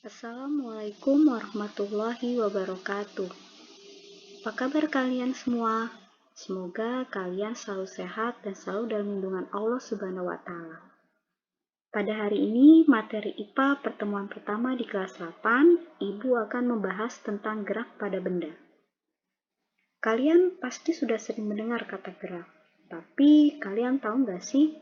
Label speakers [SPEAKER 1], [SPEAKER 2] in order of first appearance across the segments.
[SPEAKER 1] Assalamualaikum warahmatullahi wabarakatuh. Apa kabar kalian semua? Semoga kalian selalu sehat dan selalu dalam lindungan Allah Subhanahu wa Ta'ala. Pada hari ini, materi IPA pertemuan pertama di kelas 8, Ibu akan membahas tentang gerak pada benda. Kalian pasti sudah sering mendengar kata gerak, tapi kalian tahu nggak sih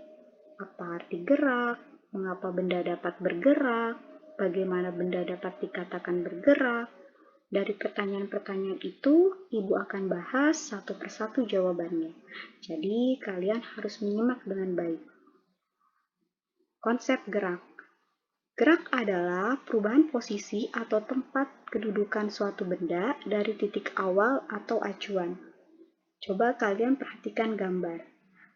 [SPEAKER 1] apa arti gerak, mengapa benda dapat bergerak, bagaimana benda dapat dikatakan bergerak? Dari pertanyaan-pertanyaan itu, Ibu akan bahas satu persatu jawabannya. Jadi, kalian harus menyimak dengan baik. Konsep gerak. Gerak adalah perubahan posisi atau tempat kedudukan suatu benda dari titik awal atau acuan. Coba kalian perhatikan gambar.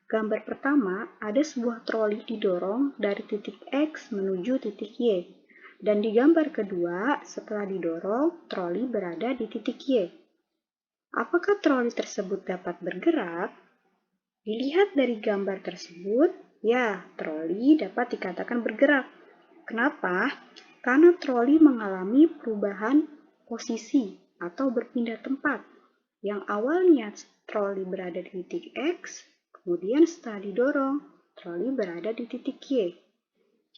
[SPEAKER 1] Gambar pertama, ada sebuah troli didorong dari titik X menuju titik Y. Dan di gambar kedua, setelah didorong, troli berada di titik Y. Apakah troli tersebut dapat bergerak? Dilihat dari gambar tersebut, ya, troli dapat dikatakan bergerak. Kenapa? Karena troli mengalami perubahan posisi atau berpindah tempat. Yang awalnya troli berada di titik X, kemudian setelah didorong, troli berada di titik Y.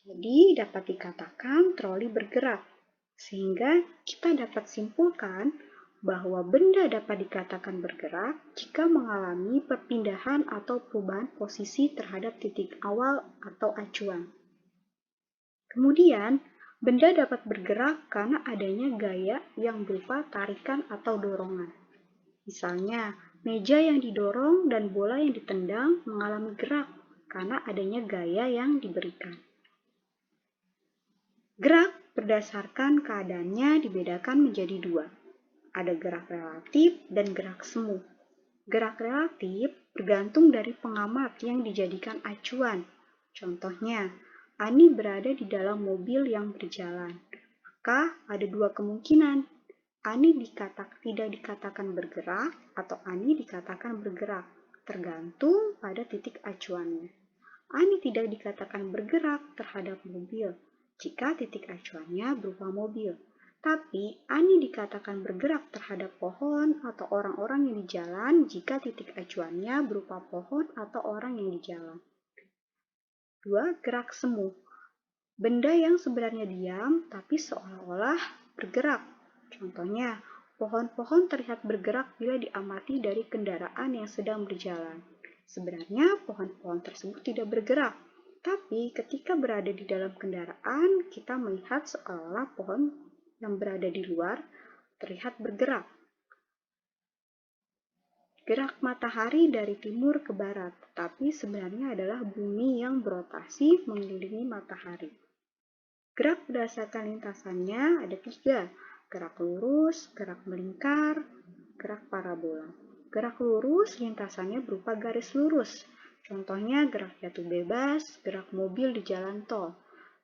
[SPEAKER 1] Jadi dapat dikatakan troli bergerak, sehingga kita dapat simpulkan bahwa benda dapat dikatakan bergerak jika mengalami perpindahan atau perubahan posisi terhadap titik awal atau acuan. Kemudian, benda dapat bergerak karena adanya gaya yang berupa tarikan atau dorongan. Misalnya, meja yang didorong dan bola yang ditendang mengalami gerak karena adanya gaya yang diberikan. Gerak berdasarkan keadaannya dibedakan menjadi dua. Ada gerak relatif dan gerak semu. Gerak relatif bergantung dari pengamat yang dijadikan acuan. Contohnya, Ani berada di dalam mobil yang berjalan. Maka ada dua kemungkinan. Ani tidak dikatakan bergerak atau Ani dikatakan bergerak, tergantung pada titik acuannya. Ani tidak dikatakan bergerak terhadap mobil jika titik acuannya berupa mobil. Tapi Ani dikatakan bergerak terhadap pohon atau orang-orang yang di jalan jika titik acuannya berupa pohon atau orang yang di jalan. 2. Gerak semu. Benda yang sebenarnya diam tapi seolah-olah bergerak. Contohnya, pohon-pohon terlihat bergerak bila diamati dari kendaraan yang sedang berjalan. Sebenarnya pohon-pohon tersebut tidak bergerak, tapi ketika berada di dalam kendaraan, kita melihat seolah-olah pohon yang berada di luar terlihat bergerak. Gerak matahari dari timur ke barat, tapi sebenarnya adalah bumi yang berotasi mengelilingi matahari. Gerak berdasarkan lintasannya ada 3, gerak lurus, gerak melingkar, gerak parabola. Gerak lurus lintasannya berupa garis lurus, contohnya gerak jatuh bebas, gerak mobil di jalan tol.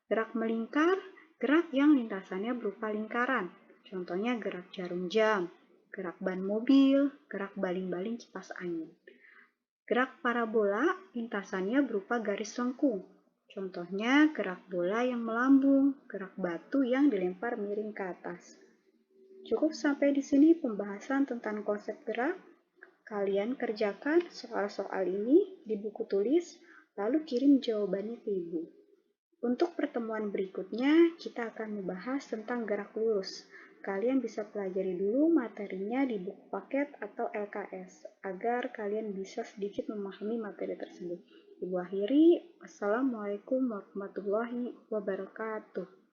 [SPEAKER 1] Gerak melingkar, gerak yang lintasannya berupa lingkaran, contohnya gerak jarum jam, gerak ban mobil, gerak baling-baling kipas angin. Gerak parabola lintasannya berupa garis lengkung, contohnya gerak bola yang melambung, gerak batu yang dilempar miring ke atas. Cukup sampai di sini pembahasan tentang konsep gerak. Kalian kerjakan soal-soal ini di buku tulis, lalu kirim jawabannya ke Ibu. Untuk pertemuan berikutnya, kita akan membahas tentang gerak lurus. Kalian bisa pelajari dulu materinya di buku paket atau LKS, agar kalian bisa sedikit memahami materi tersebut. Ibu akhiri, wassalamualaikum warahmatullahi wabarakatuh.